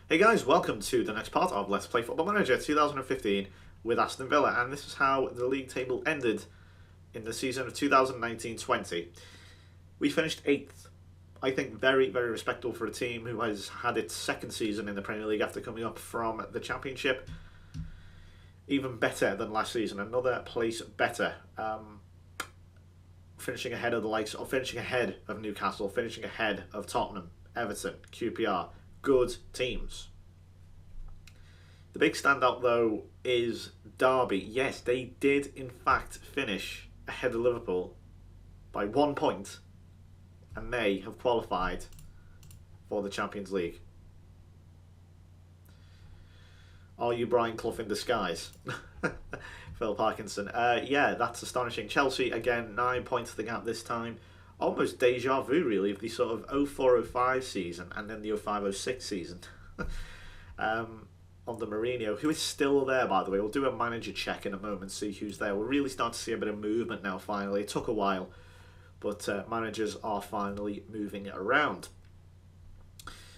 Hey guys, welcome to the next part of Let's Play Football Manager 2015 with Aston Villa, and this is how the league table ended in the season of 2019-20. We finished 8th. I think very, very respectable for a team who has had its second season in the Premier League after coming up from the Championship. Even better than last season, another place better. Finishing ahead of the likes of finishing ahead of Newcastle, finishing ahead of Tottenham, Everton, QPR. Good teams. The big standout, though, is Derby. Yes, they did, in fact, finish ahead of Liverpool by 1 point, and they have qualified for the Champions League. Are you Brian Clough in disguise? Phil Parkinson. Yeah, that's astonishing. Chelsea, again, 9 points to the gap this time. Almost deja vu, really, of the sort of 04-05 season and then the 05-06 season. Under Mourinho, who is still there, by the way. We'll do a manager check in a moment, see who's there. We're really starting to see a bit of movement now, finally. It took a while, but managers are finally moving around.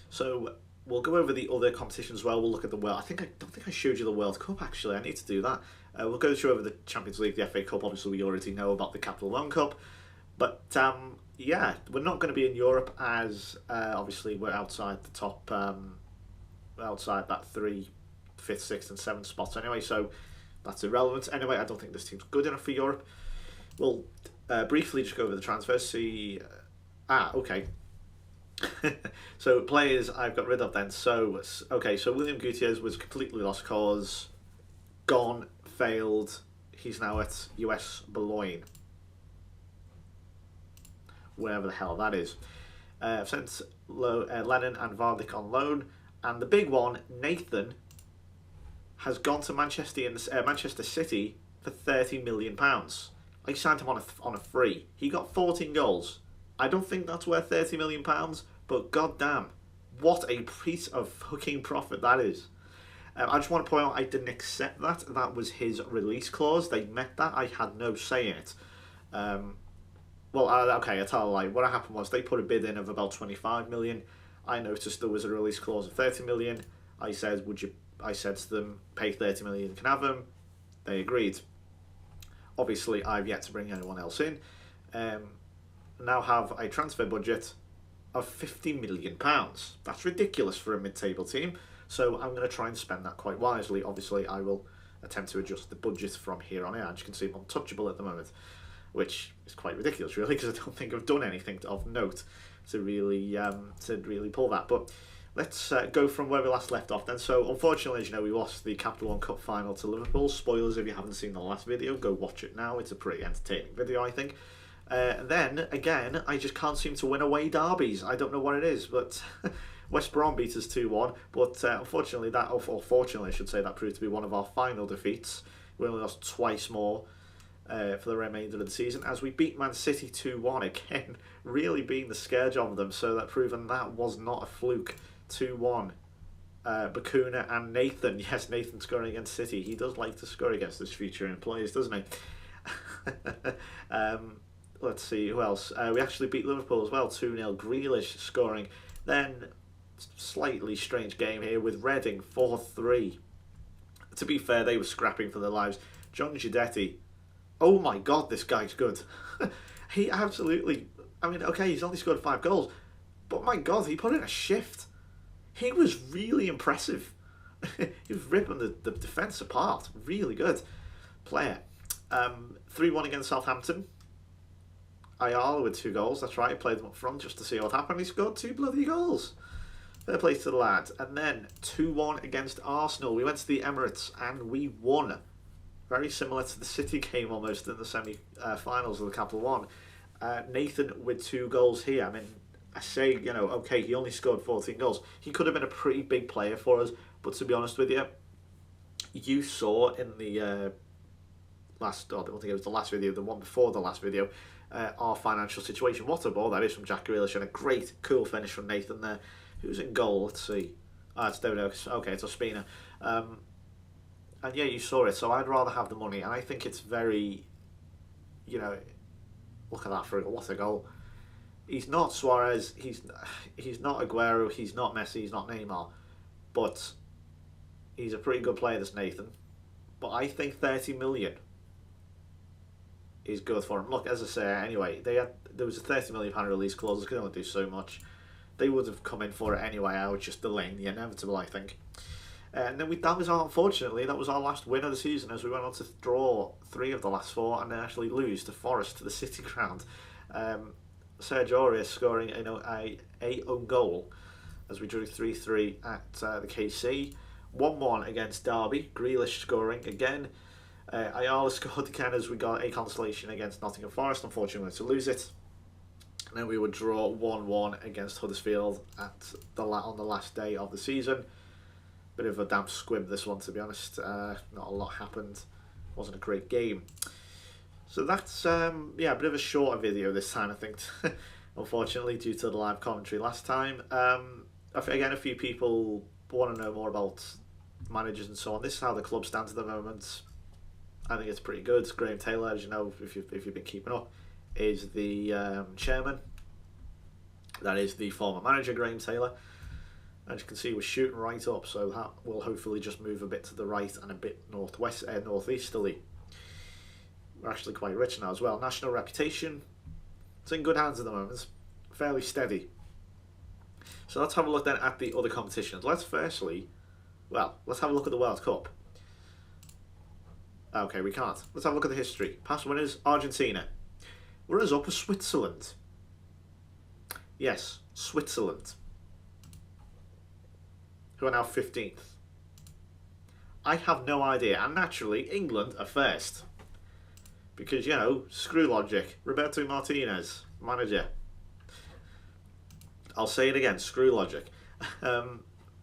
So we'll go over the other competitions as well. We'll look at the World. I don't think I showed you the World Cup, actually. I need to do that. We'll go through over the Champions League, the FA Cup. Obviously, we already know about the Capital One Cup. But yeah, we're not going to be in Europe as obviously we're outside the top, outside that 3, 5th, 6th, and 7th spots anyway. So that's irrelevant. Anyway, I don't think this team's good enough for Europe. We'll briefly just go over the transfers. See, okay. So players I've got rid of then. So okay, so William Gutierrez was completely lost cause, gone, failed. He's now at US Boulogne, wherever the hell that is. Sent Lennon and Vardic on loan, and the big one, Nathan, has gone to Manchester City for £30 million. I signed him on a free. He got 14 goals. I don't think that's worth £30 million, but goddamn, what a piece of fucking profit that is. I just want to point out I didn't accept that. That was his release clause. They met that. I had no say in it. Okay, I tell a lie. What happened was they put a bid in of about 25 million. I noticed there was a release clause of 30 million. I said, I said to them, pay 30 million, you can have them. They agreed. Obviously, I've yet to bring anyone else in. Now have a transfer budget of £50 million. That's ridiculous for a mid-table team. So I'm going to try and spend that quite wisely. Obviously, I will attempt to adjust the budget from here on out. As you can see, I'm untouchable at the moment, which is quite ridiculous, really, because I don't think I've done anything of note to really pull that. But let's go from where we last left off then. So, unfortunately, as you know, we lost the Capital One Cup final to Liverpool. Spoilers if you haven't seen the last video, go watch it now. It's a pretty entertaining video, I think. Then, again, I just can't seem to win away derbies. I don't know what it is, but West Brom beat us 2-1. But unfortunately, fortunately, I should say, that proved to be one of our final defeats. We only lost twice more for the remainder of the season, as we beat Man City 2-1 again, really being the scourge of them. So that proven that was not a fluke. 2-1. Bakuna and Nathan. Yes, Nathan scoring against City. He does like to score against his future employees, doesn't he? Let's see who else. We actually beat Liverpool as well. 2-0. Grealish scoring. Then slightly strange game here with Reading 4-3. To be fair, they were scrapping for their lives. John Guidetti. Oh my god, this guy's good. He absolutely... I mean, okay, he's only scored 5 goals, but my god, he put in a shift. He was really impressive. He was ripping the defence apart. Really good player. 3-1 against Southampton. Ayala with 2 goals. That's right, I played them up front just to see what happened. He scored 2 bloody goals. Fair play to the lad. And then 2-1 against Arsenal. We went to the Emirates and we won. Very similar to the City game almost in the semi-finals of the Capital One. Nathan with 2 goals here. I mean, I say, you know, okay, he only scored 14 goals. He could have been a pretty big player for us, but to be honest with you, you saw in the I don't think it was the last video, the one before the last video, our financial situation. What a ball that is from Jack Grealish, and a great, cool finish from Nathan there. Who's in goal? Let's see. It's David Oaks. Okay, it's Ospina. And yeah, you saw it, so I'd rather have the money, and I think it's very, you know, look at that, what a goal. He's not Suarez, he's not Aguero, he's not Messi, he's not Neymar, but he's a pretty good player, this Nathan. But I think 30 million is good for him. Look, as I say, anyway, there was a £30 million release clause. They could only do so much. They would have come in for it anyway. I was just delaying the inevitable, I think. And then unfortunately, that was our last win of the season, as we went on to draw 3 of the last 4 and then actually lose to Forest to the City ground. Serge Aurier scoring a own goal as we drew 3-3 at the KC. 1-1 against Derby. Grealish scoring again. Ayala scored again as we got a consolation against Nottingham Forest, unfortunately to lose it. And then we would draw 1-1 against Huddersfield on the last day of the season. Bit of a damp squib, this one, to be honest. Not a lot happened. Wasn't a great game. So that's a bit of a shorter video this time, I think. Unfortunately, due to the live commentary last time. Again, a few people want to know more about managers and so on. This is how the club stands at the moment. I think it's pretty good. Graham Taylor, as you know, if you've been keeping up, is the chairman. That is the former manager, Graham Taylor. As you can see, we're shooting right up, so that will hopefully just move a bit to the right and a bit northeasterly. We're actually quite rich now as well. National reputation, it's in good hands at the moment. Fairly steady. So let's have a look then at the other competitions. Let's have a look at the World Cup. Okay, we can't. Let's have a look at the history. Past winners, Argentina. Runners-up are Switzerland. Yes, Switzerland, who are now 15th. I have no idea. And naturally, England are first. Because, screw logic. Roberto Martinez, manager. I'll say it again, screw logic.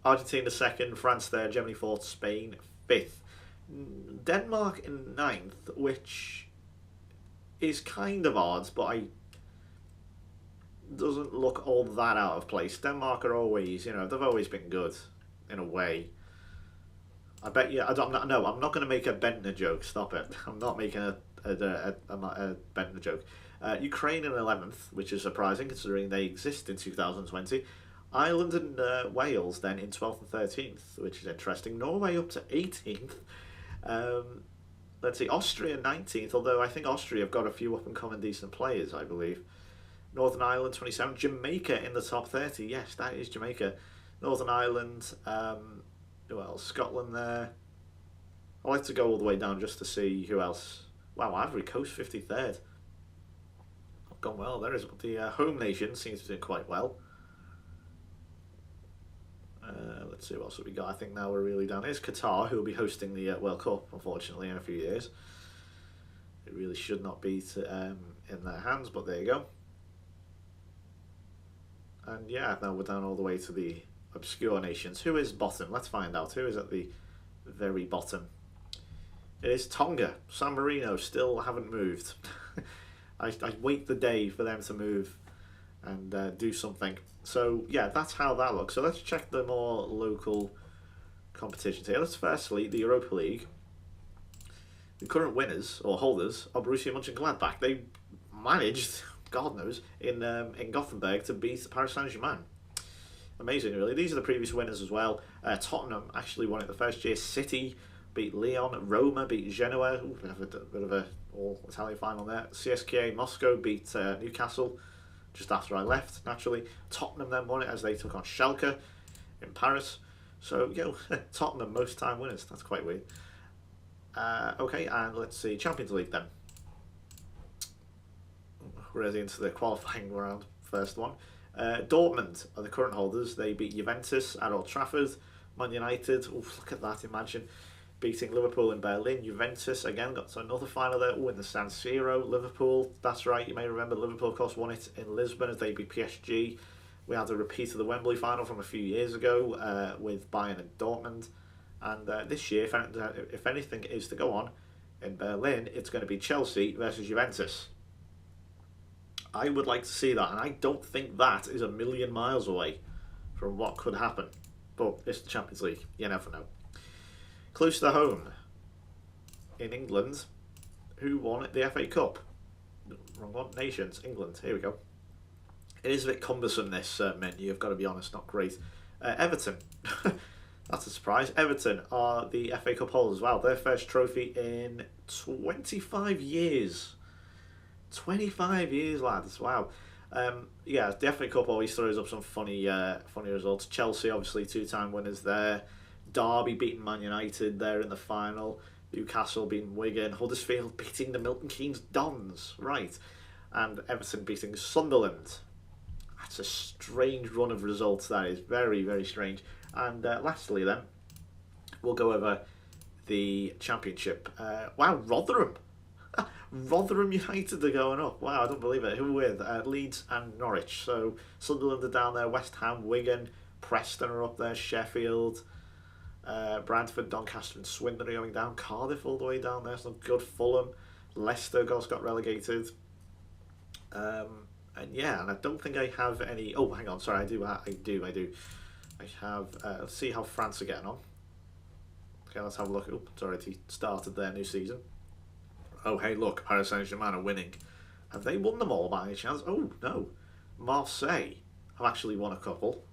Argentina 2nd, France 3rd, Germany 4th, Spain 5th. Denmark in 9th, which is kind of odd, but doesn't look all that out of place. Denmark are always, they've always been good, in a way. I bet you, I'm not going to make a Bentner joke, stop it. I'm not making a Bentner joke. Ukraine in 11th, which is surprising considering they exist in 2020. Ireland and Wales then in 12th and 13th, which is interesting. Norway up to 18th. Let's see, Austria 19th, although I think Austria have got a few up-and-coming decent players, I believe. Northern Ireland 27th. Jamaica in the top 30. Yes, that is Jamaica. Northern Ireland, who else? Scotland there. I like to go all the way down just to see who else. Wow, Ivory Coast 53rd. Not gone well there, is it? But the home nation seems to be doing quite well. Let's see what else have we got. I think now we're really down. Here's Qatar, who will be hosting the World Cup, unfortunately, in a few years. It really should not be in their hands, but there you go. And yeah, now we're down all the way to the obscure nations. Who is bottom? Let's find out. Who is at the very bottom? It is Tonga. San Marino still haven't moved. I wait the day for them to move and do something. So yeah, that's how that looks. So let's check the more local competitions here. Let's firstly, the Europa League. The current winners, or holders, are Borussia Mönchengladbach. They managed, God knows, in Gothenburg to beat Paris Saint-Germain. Amazing, really. These are the previous winners as well. Tottenham actually won it the first year. City beat Lyon. Roma beat Genoa. Ooh, bit of a all-Italian final there. CSKA Moscow beat Newcastle just after I left, naturally. Tottenham then won it as they took on Schalke in Paris. So, Tottenham most-time winners. That's quite weird. Okay, and let's see. Champions League then. We're already into the qualifying round, first one. Dortmund are the current holders. They beat Juventus at Old Trafford. Man United, oof, look at that, imagine. Beating Liverpool in Berlin. Juventus, again, got to another final there. Oh, in the San Siro. Liverpool, that's right, you may remember Liverpool, of course, won it in Lisbon as they beat PSG. We had a repeat of the Wembley final from a few years ago with Bayern and Dortmund. And this year, if anything is to go on in Berlin, it's going to be Chelsea versus Juventus. I would like to see that, and I don't think that is a million miles away from what could happen. But it's the Champions League, you never know. Close to home, in England, who won the FA Cup? Wrong one, Nations, England, here we go. It is a bit cumbersome, this menu, I've got to be honest, not great. Everton, That's a surprise. Everton are the FA Cup holders as well. Their first trophy in 25 years. 25 years, lads. Wow. Yeah, the FA Cup always throws up some funny results. Chelsea, obviously, two-time winners there. Derby beating Man United there in the final. Newcastle beating Wigan. Huddersfield beating the Milton Keynes Dons. Right. And Everton beating Sunderland. That's a strange run of results, that is. Very, very strange. And lastly, then, we'll go over the Championship. Wow, Rotherham. Rotherham United are going up. Wow, I don't believe it. Who with? Leeds and Norwich. So Sunderland are down there. West Ham, Wigan, Preston are up there. Sheffield, Bradford, Doncaster and Swindon are going down. Cardiff all the way down there. So good. Fulham. Leicester got relegated. And yeah, and I don't think I have any... Oh, hang on. Sorry, I do. I have... let's see how France are getting on. Okay, let's have a look. Oh, it's already started their new season. Oh, hey, look, Paris Saint-Germain are winning. Have they won them all by any chance? Oh, no. Marseille have actually won a couple.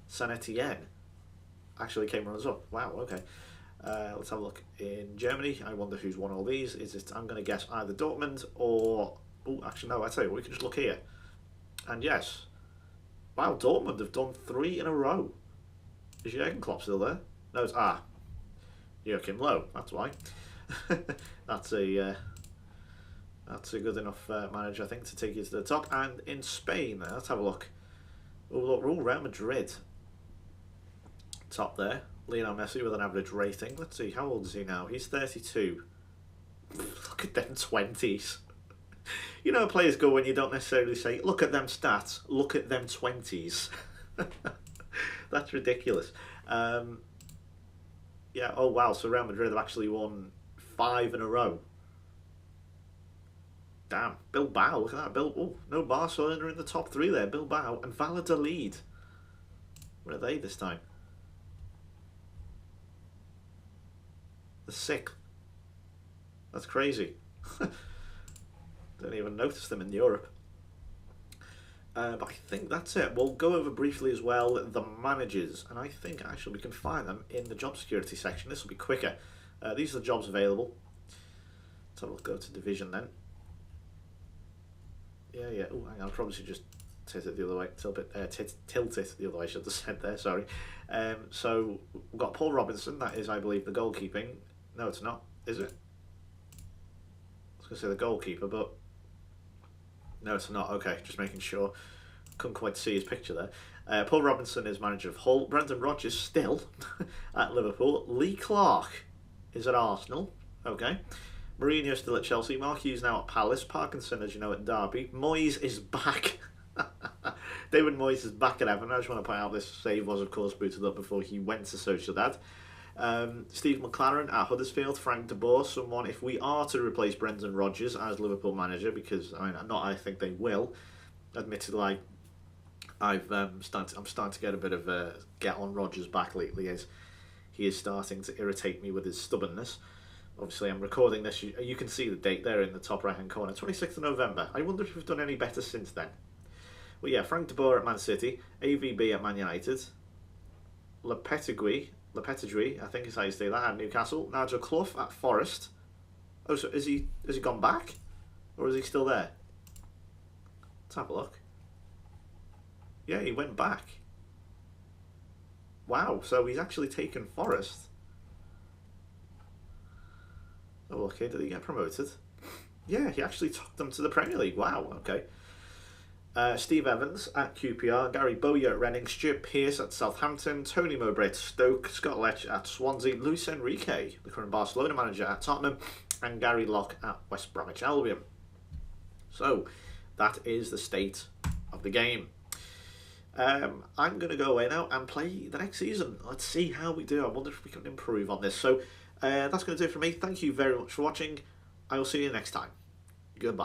Saint-Etienne actually came runners up. Wow, okay. Let's have a look. In Germany, I wonder who's won all these. Is it, I'm going to guess, either Dortmund or... Oh, actually, no, I tell you what, we can just look here. And yes. Wow, Dortmund have done 3 in a row. Is Jurgen Klopp still there? No, it's... Joachim Low, that's why. That's a good enough manager, I think, to take you to the top. And in Spain, let's have a look. Oh, look, we're all Real Madrid. Top there. Lionel Messi with an average rating. Let's see, how old is he now? He's 32. Look at them 20s. You know, players go when you don't necessarily say, look at them stats, look at them 20s. That's ridiculous. Yeah, oh wow, so Real Madrid have actually won 5 in a row. Damn, Bilbao, look at that. Oh, no Barcelona in the top 3 there. Bilbao and Valladolid. Where are they this time? The 6th. That's crazy. Didn't even notice them in Europe. But I think that's it. We'll go over briefly as well the managers, and I think actually we can find them in the job security section. This will be quicker. These are the jobs available. So we'll go to division then. Yeah. Oh, hang on. I probably should just tilt it the other way. Tilt it the other way. I should have said there. Sorry. So we've got Paul Robinson. That is, I believe, the goalkeeping. No, it's not. Is it? I was going to say the goalkeeper, but no, it's not. Okay, just making sure. Couldn't quite see his picture there. Paul Robinson is manager of Hull. Brendan Rodgers still at Liverpool. Lee Clark is at Arsenal. Okay. Mourinho still at Chelsea. Mark Hughes now at Palace. Parkinson, as you know, at Derby. Moyes is back. David Moyes is back at Everton. I just want to point out this save was, of course, booted up before he went to Sociedad. Steve McLaren at Huddersfield. Frank de Boer, someone, if we are to replace Brendan Rodgers as Liverpool manager, because I think they will. Admittedly, I'm starting to get a bit of a get on Rodgers back lately, as he is starting to irritate me with his stubbornness. Obviously, I'm recording this. You can see the date there in the top right-hand corner, 26th of November. I wonder if we've done any better since then. Well, yeah, Frank de Boer at Man City, AVB at Man United, Lopetegui, I think is how you say that, at Newcastle. Nigel Clough at Forest. Oh, so has he gone back, or is he still there? Let's have a look. Yeah, he went back. Wow, so he's actually taken Forest. Oh, okay, did he get promoted? Yeah, he actually took them to the Premier League. Wow, okay. Steve Evans at QPR, Gary Bowyer at Reading, Stuart Pearce at Southampton, Tony Mowbray at Stoke, Scott Lech at Swansea, Luis Enrique, the current Barcelona manager, at Tottenham, and Gary Locke at West Bromwich Albion. So, that is the state of the game. I'm going to go away now and play the next season. Let's see how we do. I wonder if we can improve on this. So, that's going to do it for me. Thank you very much for watching. I will see you next time. Goodbye.